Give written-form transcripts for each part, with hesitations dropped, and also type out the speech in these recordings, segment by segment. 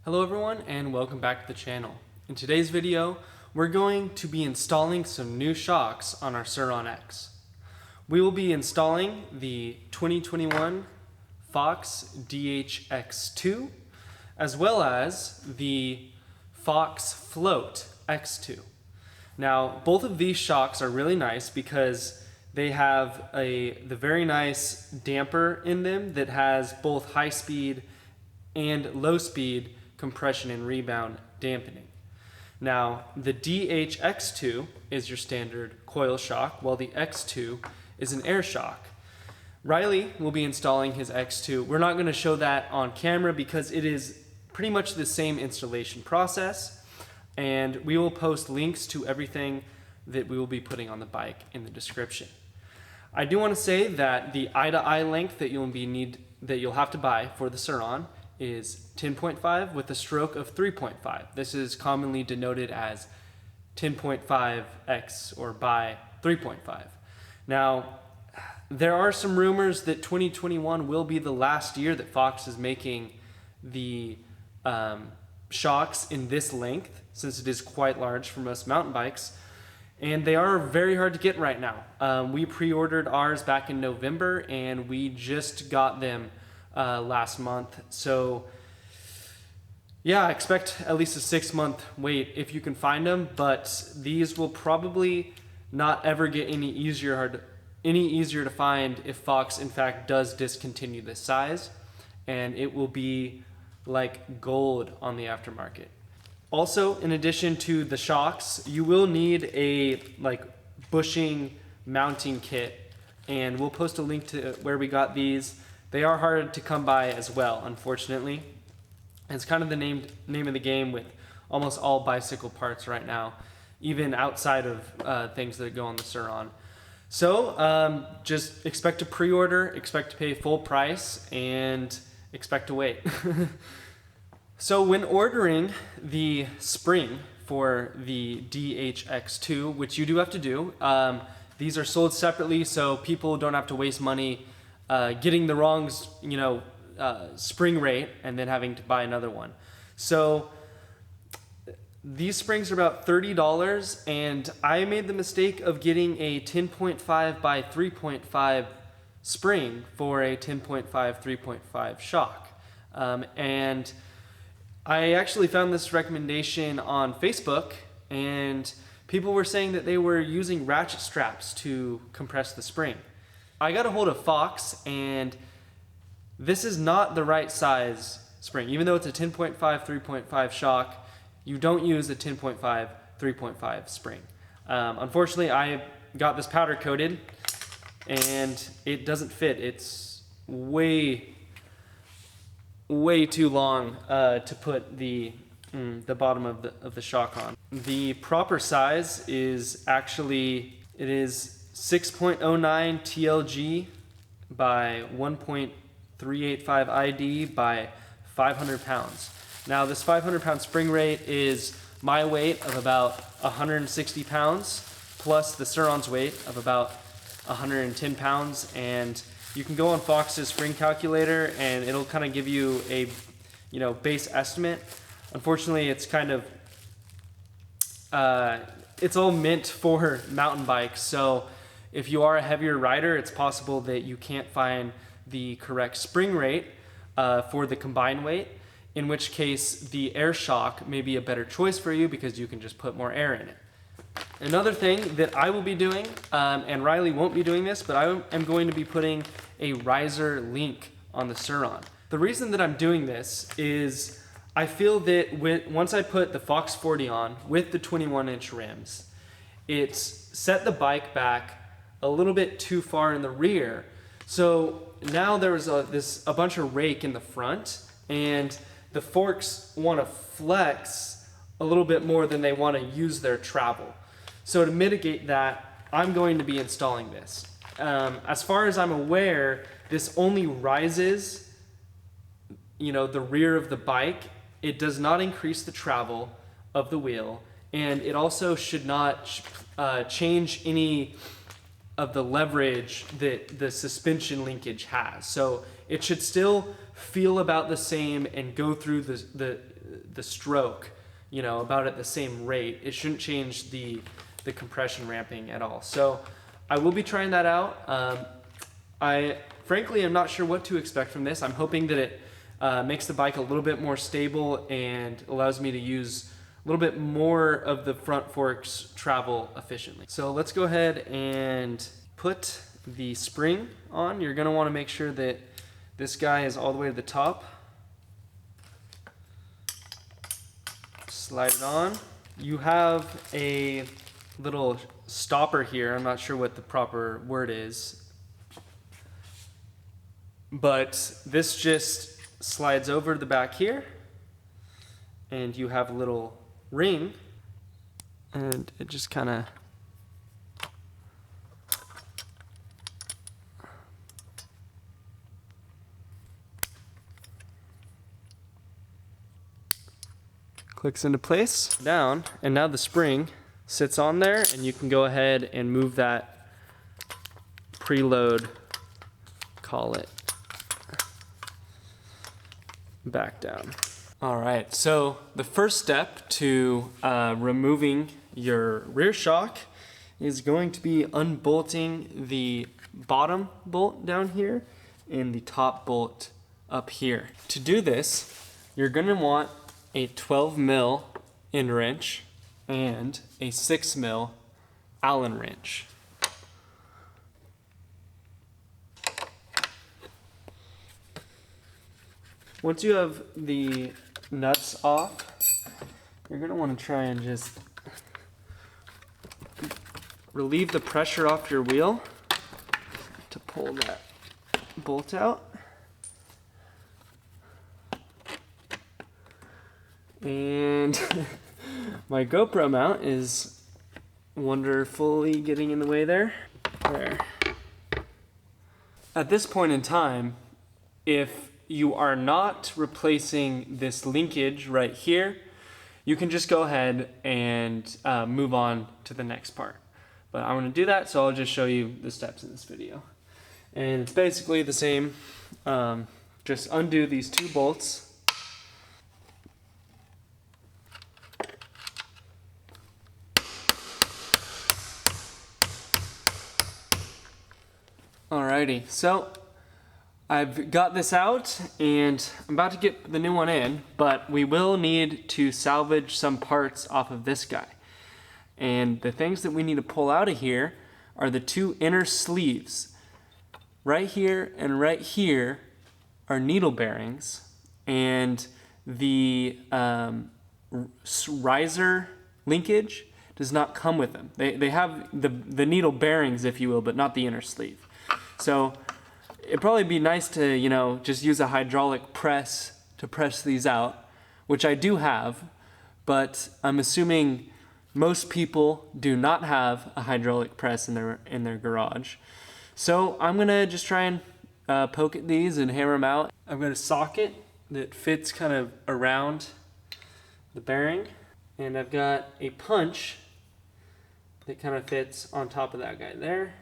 Hello everyone and welcome back to the channel. In today's video, we're going to be installing some new shocks on our Sur-Ron X. We will be installing the 2021 Fox DHX2 as well as the Fox Float X2. Now, both of these shocks are really nice because they have the very nice damper in them that has both high speed and low speed compression and rebound dampening. Now, the DHX2 is your standard coil shock, while the X2 is an air shock. Riley will be installing his X2. We're not going to show that on camera because it is pretty much the same installation process, and we will post links to everything that we will be putting on the bike in the description. I do want to say that the eye-to-eye length that you'll have to buy for the Sur-Ron is 10.5 with a stroke of 3.5. This is commonly denoted as 10.5x or by 3.5. Now, there are some rumors that 2021 will be the last year that Fox is making the shocks in this length, since it is quite large for most mountain bikes, and they are very hard to get right now. We pre-ordered ours back in November and we just got them last month. So yeah, expect at least a 6-month wait if you can find them, but these will probably not ever get any easier to find if Fox in fact does discontinue this size, and it will be like gold on the aftermarket. Also, in addition to the shocks, you will need a bushing mounting kit, and we'll post a link to where we got these. They are hard to come by as well, unfortunately. It's kind of the name of the game with almost all bicycle parts right now, even outside of things that go on the Sur-Ron. So just expect to pre-order, expect to pay full price, and expect to wait. So when ordering the spring for the DHX2, which you do have to do, these are sold separately so people don't have to waste money getting the wrong spring rate and then having to buy another one. So these springs are about $30, and I made the mistake of getting a 10.5 by 3.5 spring for a 10.5 3.5 shock. And I actually found this recommendation on Facebook, and people were saying that they were using ratchet straps to compress the spring. I got a hold of Fox, and this is not the right size spring. Even though it's a 10.5 3.5 shock, you don't use a 10.5 3.5 spring. Unfortunately, I got this powder coated and it doesn't fit. It's way too long to put the bottom of the shock on. The proper size is actually, it is 6.09 TLG by 1.385 ID by 500 pounds. Now this 500 pound spring rate is my weight of about 160 pounds plus the Sur-Ron's weight of about 110 pounds, and you can go on Fox's spring calculator and it'll kind of give you a base estimate. Unfortunately, it's kind of it's all meant for mountain bikes, so if you are a heavier rider, it's possible that you can't find the correct spring rate for the combined weight, in which case the air shock may be a better choice for you because you can just put more air in it. Another thing that I will be doing, and Riley won't be doing this, but I am going to be putting a riser link on the Sur-Ron. The reason that I'm doing this is I feel that once I put the Fox 40 on with the 21-inch rims, it's set the bike back a little bit too far in the rear. So now there's a bunch of rake in the front, and the forks want to flex a little bit more than they want to use their travel. So to mitigate that, I'm going to be installing this. As far as I'm aware, this only rises, the rear of the bike. It does not increase the travel of the wheel, and it also should not change any the leverage that the suspension linkage has. So it should still feel about the same and go through the stroke, you know, about at the same rate. It shouldn't change the compression ramping at all. So I will be trying that out. I frankly am not sure what to expect from this. I'm hoping that it makes the bike a little bit more stable and allows me to use a little bit more of the front forks travel efficiently. So let's go ahead and put the spring on. You're gonna wanna make sure that this guy is all the way to the top. Slide it on. You have a little stopper here. I'm not sure what the proper word is, but this just slides over the back here, and you have a little ring, and it just kind of clicks into place down, and now the spring sits on there, and you can go ahead and move that preload, call it, back down. All right, so the first step to removing your rear shock is going to be unbolting the bottom bolt down here and the top bolt up here. To do this, you're gonna want a 12 mil end wrench and a 6 mil Allen wrench. Once you have the nuts off, you're gonna wanna try and just relieve the pressure off your wheel to pull that bolt out. And my GoPro mount is wonderfully getting in the way there. There. At this point in time, if you are not replacing this linkage right here, you can just go ahead and move on to the next part. But I want to do that, so I'll just show you the steps in this video. And it's basically the same. Just undo these two bolts. Alrighty, so I've got this out and I'm about to get the new one in, but we will need to salvage some parts off of this guy. And the things that we need to pull out of here are the two inner sleeves. Right here and right here are needle bearings, and the riser linkage does not come with them. They have the needle bearings, if you will, but not the inner sleeve. So it'd probably be nice to, you know, just use a hydraulic press to press these out, which I do have, but I'm assuming most people do not have a hydraulic press in their garage. So I'm gonna just try and poke at these and hammer them out. I've got a socket that fits kind of around the bearing, and I've got a punch that kind of fits on top of that guy there.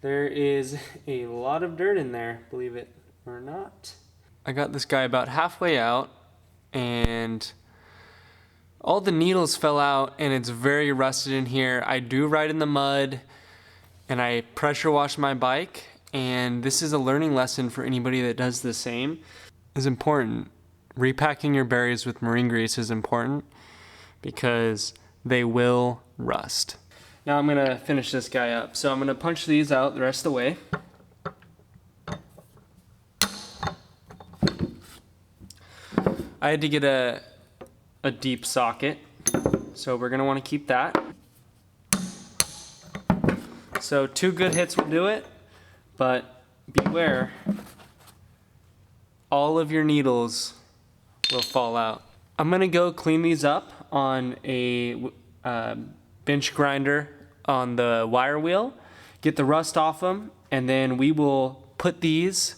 There is a lot of dirt in there, believe it or not. I got this guy about halfway out, and all the needles fell out, and it's very rusted in here. I do ride in the mud, and I pressure wash my bike, and this is a learning lesson for anybody that does the same. It's important. Repacking your berries with marine grease is important because they will rust. Now I'm gonna finish this guy up. So I'm gonna punch these out the rest of the way. I had to get a deep socket, so we're gonna wanna keep that. So 2 good hits will do it, but beware, all of your needles will fall out. I'm gonna go clean these up on a bench grinder on the wire wheel, get the rust off them, and then we will put these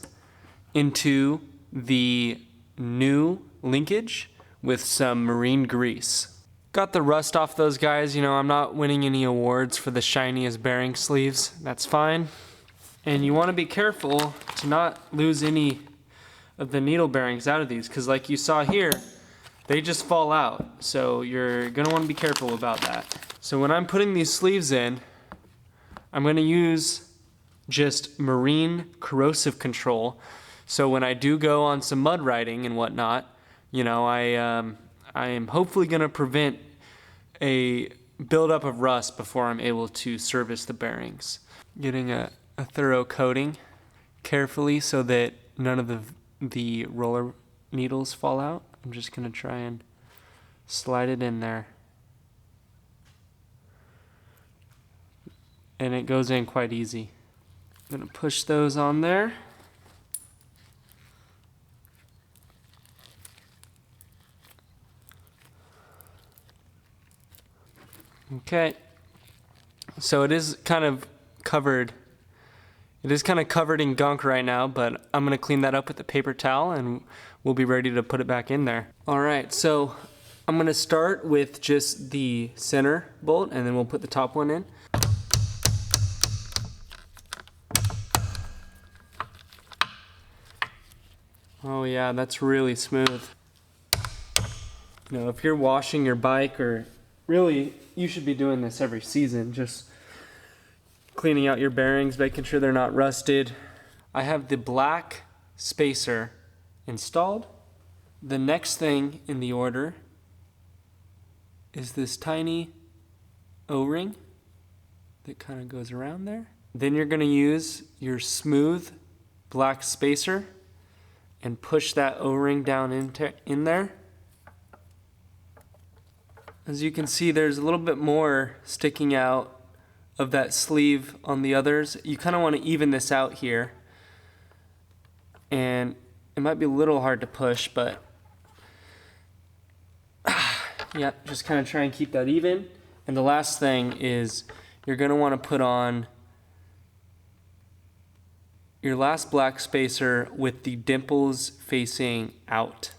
into the new linkage with some marine grease. got the rust off those guys. You know, I'm not winning any awards for the shiniest bearing sleeves. That's fine. And you want to be careful to not lose any of the needle bearings out of these, because like you saw here, they just fall out. So you're going to want to be careful about that. So when I'm putting these sleeves in, I'm going to use just marine corrosive control. So when I do go on some mud riding and whatnot, you know, I am hopefully going to prevent a buildup of rust before I'm able to service the bearings. Getting a thorough coating carefully so that none of the roller needles fall out. I'm just going to try and slide it in there. And it goes in quite easy. I'm going to push those on there. Okay, so it is kind of covered. It is kind of covered in gunk right now, but I'm gonna clean that up with a paper towel and we'll be ready to put it back in there. All right, so I'm gonna start with just the center bolt and then we'll put the top one in. Oh yeah, that's really smooth. You know, if you're washing your bike, or really, you should be doing this every season, just cleaning out your bearings, making sure they're not rusted. I have the black spacer installed. The next thing in the order is this tiny O-ring that kind of goes around there. Then you're going to use your smooth black spacer and push that O-ring down in there. As you can see, there's a little bit more sticking out of that sleeve on the others. You kind of want to even this out here. And it might be a little hard to push, but yeah, just kind of try and keep that even. And the last thing is you're going to want to put on your last black spacer with the dimples facing out.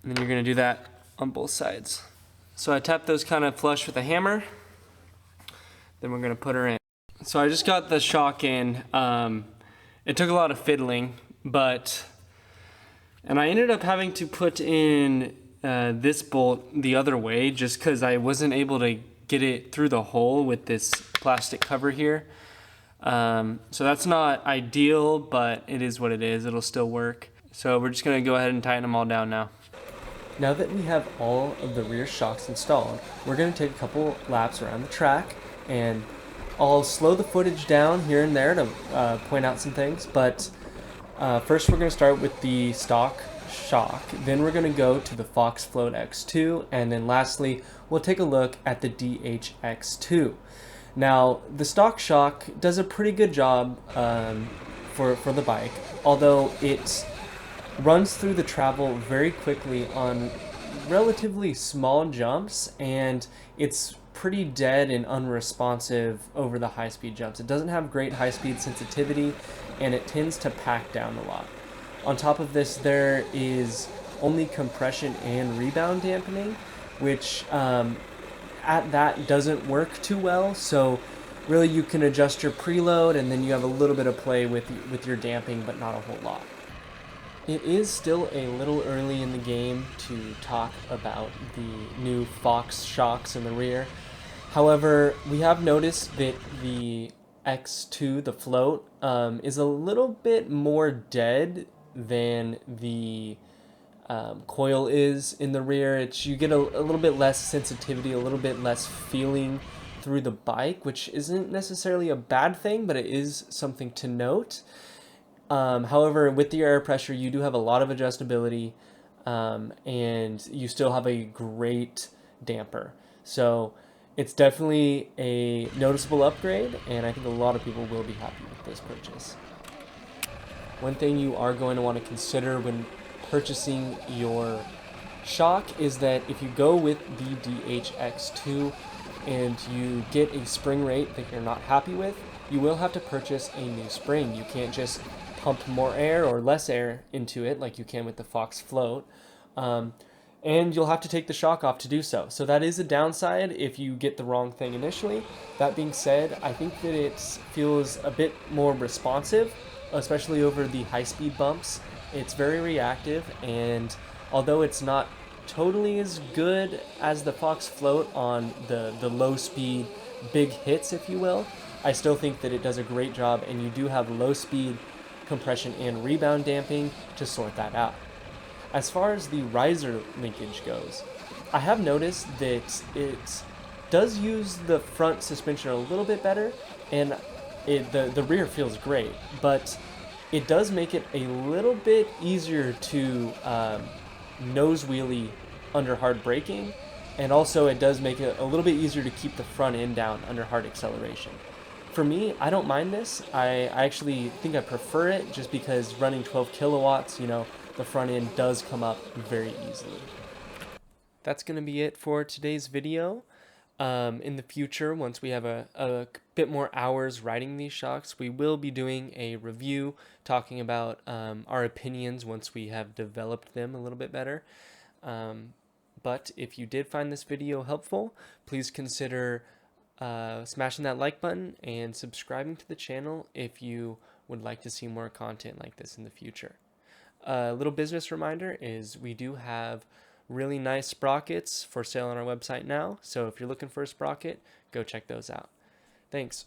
And then you're going to do that on both sides. So I tap those kind of flush with a hammer. Then we're going to put her in. So I just got the shock in. It took a lot of fiddling, and I ended up having to put in this bolt the other way just because I wasn't able to get it through the hole with this plastic cover here. So that's not ideal, but it is what it is. It'll still work. So we're just going to go ahead and tighten them all down now. Now that we have all of the rear shocks installed, we're going to take a couple laps around the track, and I'll slow the footage down here and there to point out some things, but first we're going to start with the stock shock, then we're going to go to the Fox X2, and then lastly we'll take a look at the DHX2. Now the stock shock does a pretty good job for the bike, although it runs through the travel very quickly on relatively small jumps, and it's pretty dead and unresponsive over the high-speed jumps. It doesn't have great high-speed sensitivity, and it tends to pack down a lot. On top of this, there is only compression and rebound dampening, which at that doesn't work too well, so really you can adjust your preload and then you have a little bit of play with your damping, but not a whole lot. It is still a little early in the game to talk about the new Fox shocks in the rear. However, we have noticed that the X2, the float, is a little bit more dead than the coil is in the rear. You get a little bit less sensitivity, a little bit less feeling through the bike, which isn't necessarily a bad thing, but it is something to note. However, with the air pressure, you do have a lot of adjustability, and you still have a great damper. So it's definitely a noticeable upgrade, and I think a lot of people will be happy with this purchase. One thing you are going to want to consider when purchasing your shock is that if you go with the DHX2 and you get a spring rate that you're not happy with, you will have to purchase a new spring. You can't just pump more air or less air into it like you can with the Fox Float. And you'll have to take the shock off to do so. So that is a downside if you get the wrong thing initially. That being said, I think that it feels a bit more responsive, especially over the high-speed bumps. It's very reactive, and although it's not totally as good as the Fox Float on the low-speed big hits, if you will, I still think that it does a great job, and you do have low-speed compression and rebound damping to sort that out. As far as the riser linkage goes, I have noticed that it does use the front suspension a little bit better, and the rear feels great, but it does make it a little bit easier to nose wheelie under hard braking, and also it does make it a little bit easier to keep the front end down under hard acceleration. For me, I don't mind this. I actually think I prefer it just because running 12 kilowatts, the front end does come up very easily. That's going to be it for today's video. In the future, once we have a bit more hours riding these shocks, we will be doing a review talking about our opinions once we have developed them a little bit better. But if you did find this video helpful, please consider smashing that like button and subscribing to the channel if you would like to see more content like this in the future. A little business reminder is we do have really nice sprockets for sale on our website now, so if you're looking for a sprocket, go check those out. Thanks.